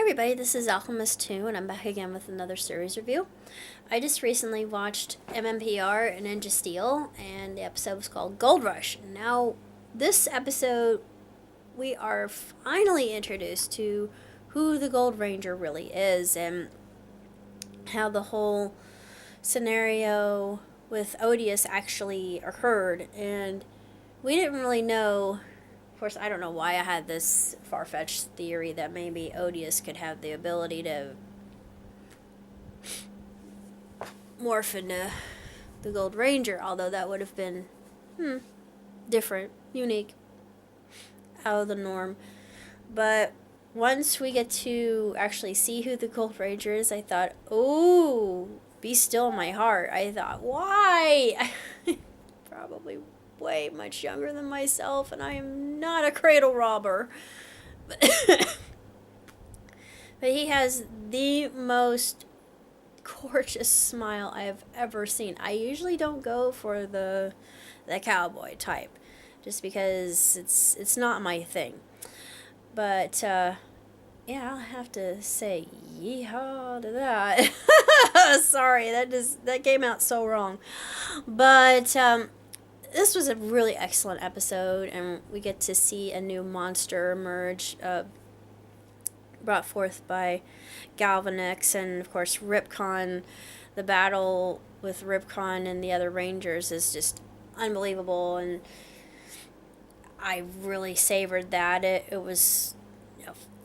everybody, this is Alchemist 2, and I'm back again with another series review. I just recently watched MMPR and Ninja Steel, and the episode was called Gold Rush. Now, this episode, we are finally introduced to who the Gold Ranger really is, and how the whole scenario with Odious actually occurred, and we didn't really know. Of course, I don't know why I had this far-fetched theory that maybe Odious could have the ability to morph into the Gold Ranger, although that would have been different, unique, out of the norm. But once we get to actually see who the Gold Ranger is, I thought, oh, be still my heart. I thought, why? Probably way much younger than myself, and I am not a cradle robber. But he has the most gorgeous smile I have ever seen. I usually don't go for the cowboy type, just because it's not my thing. But yeah, I'll have to say yeehaw to that. Sorry, that came out so wrong. But this was a really excellent episode, and we get to see a new monster emerge, brought forth by Galvanex, and of course Ripcon. The battle with Ripcon and the other Rangers is just unbelievable, and I really savored that. It was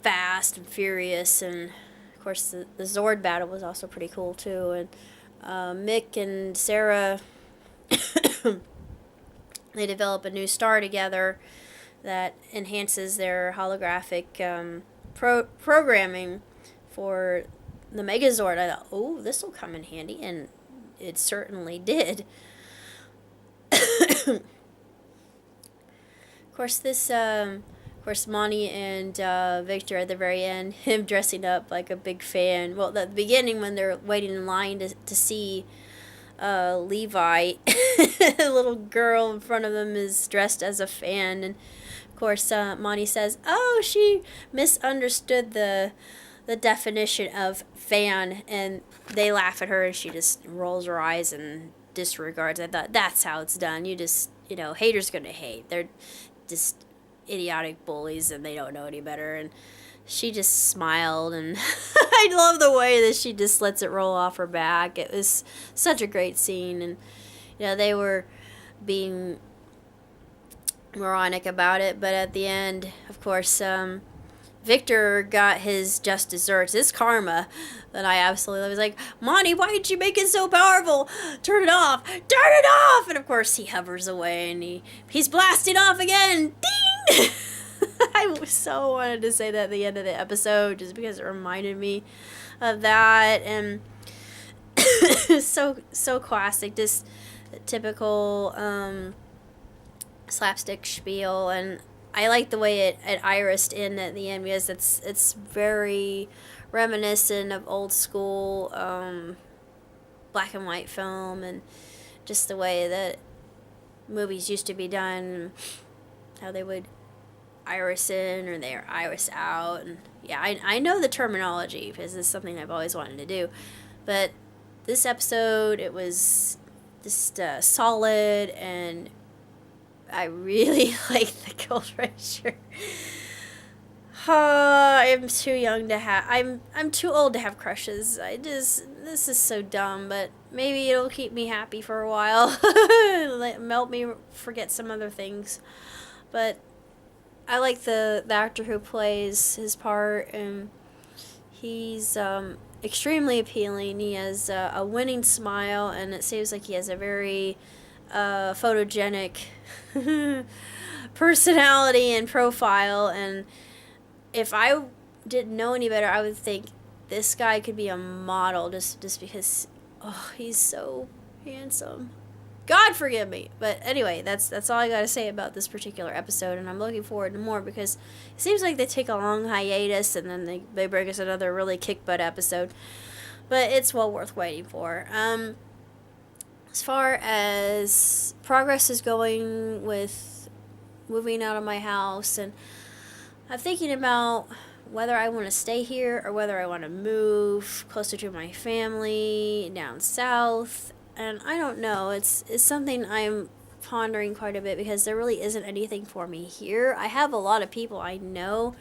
fast and furious, and of course the Zord battle was also pretty cool too, and Mick and Sarah they develop a new star together that enhances their holographic programming for the Megazord. I thought, oh, this will come in handy, and it certainly did. Of course, Monty and Victor at the very end, him dressing up like a big fan. Well, at the beginning when they're waiting in line to see Levi, the little girl in front of them is dressed as a fan, and of course Monty says, oh, she misunderstood the definition of fan, and they laugh at her, and she just rolls her eyes and disregards. I thought, that's how it's done. You just, haters gonna hate. They're just idiotic bullies, and they don't know any better. And she just smiled, and I love the way that she just lets it roll off her back. It was such a great scene, and they were being moronic about it, but at the end, of course, Victor got his just desserts, his karma, that I absolutely was like, Monty, why did you make it so powerful? Turn it off! Turn it off! And of course he hovers away, and he's blasting off again! Ding! I so wanted to say that at the end of the episode, just because it reminded me of that, and so classic, just typical slapstick spiel. And I like the way it irised in at the end, because it's very reminiscent of old school black and white film, and just the way that movies used to be done, how they would iris in or they iris out. And yeah, I know the terminology, because it's something I've always wanted to do. But this episode, it was just solid, and I really like the Gold Ranger. I'm too young to have. I'm too old to have crushes. This is so dumb, but maybe it'll keep me happy for a while. Help me forget some other things. But I like the actor who plays his part, and he's extremely appealing. He has a winning smile, and it seems like he has a very photogenic personality and profile. And if I didn't know any better, I would think this guy could be a model, just because he's so handsome. God forgive me. But anyway, that's all I gotta say about this particular episode, and I'm looking forward to more, because it seems like they take a long hiatus and then they bring us another really kick-butt episode. But it's well worth waiting for. As far as progress is going with moving out of my house, and I'm thinking about whether I want to stay here or whether I want to move closer to my family down south. And I don't know. It's something I'm pondering quite a bit because there really isn't anything for me here. I have a lot of people I know,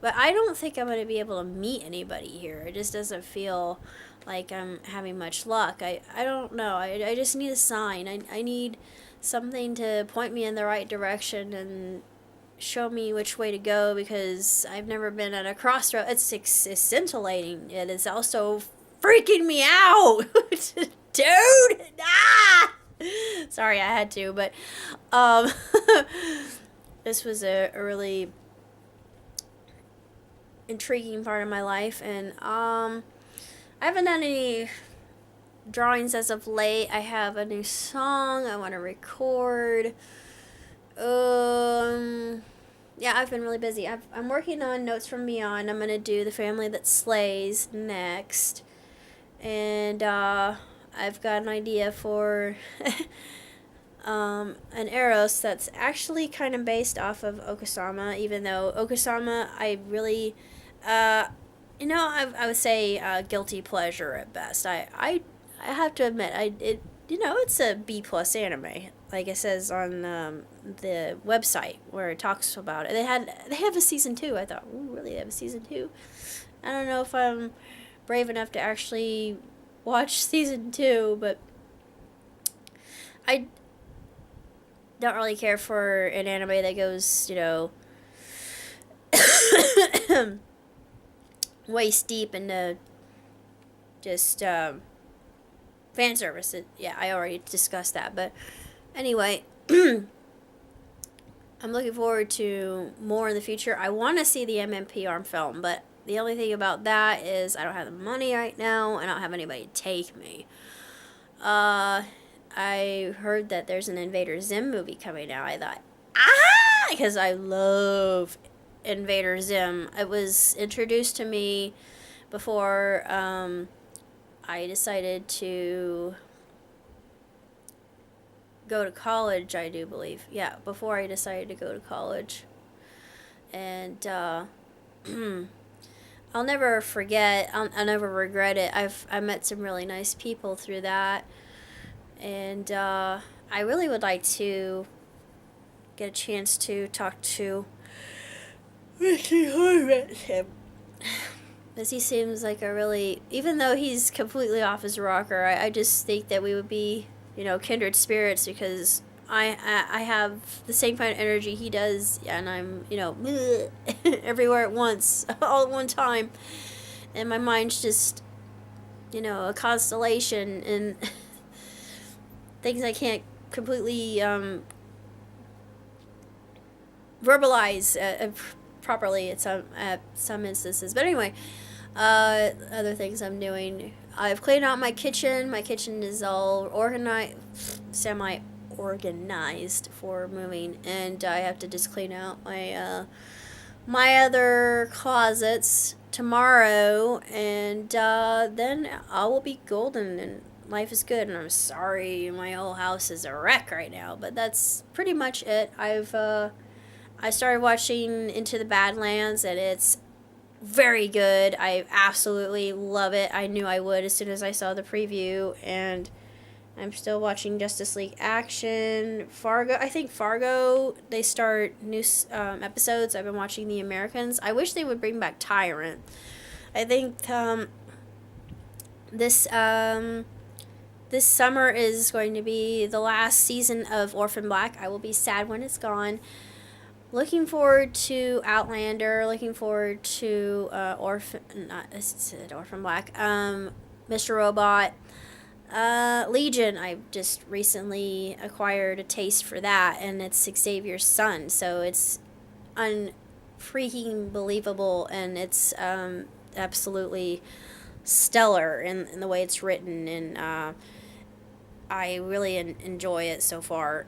but I don't think I'm going to be able to meet anybody here. It just doesn't feel like I'm having much luck. I don't know. I just need a sign. I need something to point me in the right direction and show me which way to go, because I've never been at a crossroad. It's scintillating. It is also freaking me out. Dude! Ah! Sorry, I had to, but this was a really intriguing part of my life, and I haven't done any drawings as of late. I have a new song I want to record. Yeah, I've been really busy. I'm working on Notes from Beyond. I'm gonna do The Family That Slays next, and I've got an idea for an Eros that's actually kind of based off of Okasama, even though Okasama, I really, I would say guilty pleasure at best. I have to admit, it's a B+ anime, like it says on the website where it talks about it. They have a season 2. I thought, ooh, really, they have a season 2? I don't know if I'm brave enough to actually watch season 2, but I don't really care for an anime that goes, waist deep into just fan service. Yeah, I already discussed that, but anyway, I'm looking forward to more in the future. I want to see the MMPR film, but the only thing about that is I don't have the money right now. I don't have anybody to take me. I heard that there's an Invader Zim movie coming out. I thought, because I love Invader Zim. It was introduced to me before I decided to go to college, I do believe. Yeah, before I decided to go to college. And I'll never forget, I'll never regret it. I met some really nice people through that. And I really would like to get a chance to talk to Ricky Horvath. Because he seems like a really, even though he's completely off his rocker, I just think that we would be, kindred spirits, because I have the same kind of energy he does, and I'm, everywhere at once, all at one time. And my mind's just, a constellation, and things I can't completely verbalize properly at some instances. But anyway, other things I'm doing. I've cleaned out my kitchen. My kitchen is all semi-organized for moving, and I have to just clean out my other closets tomorrow, and then I will be golden and life is good. And I'm sorry my whole house is a wreck right now, but that's pretty much it. I started watching Into the Badlands, and it's very good. I absolutely love it. I knew I would as soon as I saw the preview, and I'm still watching Justice League Action. Fargo, they start new episodes. I've been watching The Americans. I wish they would bring back Tyrant. I think this summer is going to be the last season of Orphan Black. I will be sad when it's gone. Looking forward to Outlander. Looking forward to Orphan Black. Mr. Robot. Legion. I just recently acquired a taste for that, and it's Xavier's son, so it's unfreaking believable, and it's absolutely stellar in the way it's written, and I really enjoy it so far.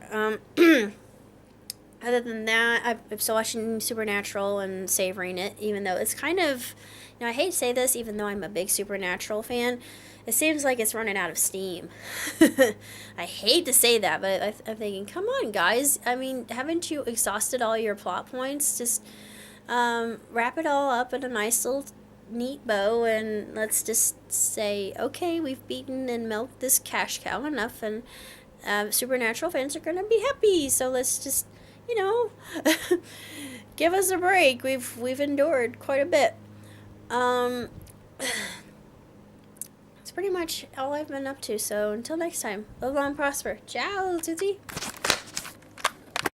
Other than that, I'm still watching Supernatural and savoring it, even though it's kind of, I hate to say this, even though I'm a big Supernatural fan, it seems like it's running out of steam. I hate to say that, but I'm thinking, come on, guys. I mean, haven't you exhausted all your plot points? Just, Wrap it all up in a nice little neat bow, and let's just say, okay, we've beaten and milked this cash cow enough, and supernatural fans are gonna be happy. So let's just, you know, give us a break. We've endured quite a bit. That's pretty much all I've been up to. So until next time, live long and prosper. Ciao, Tootsie.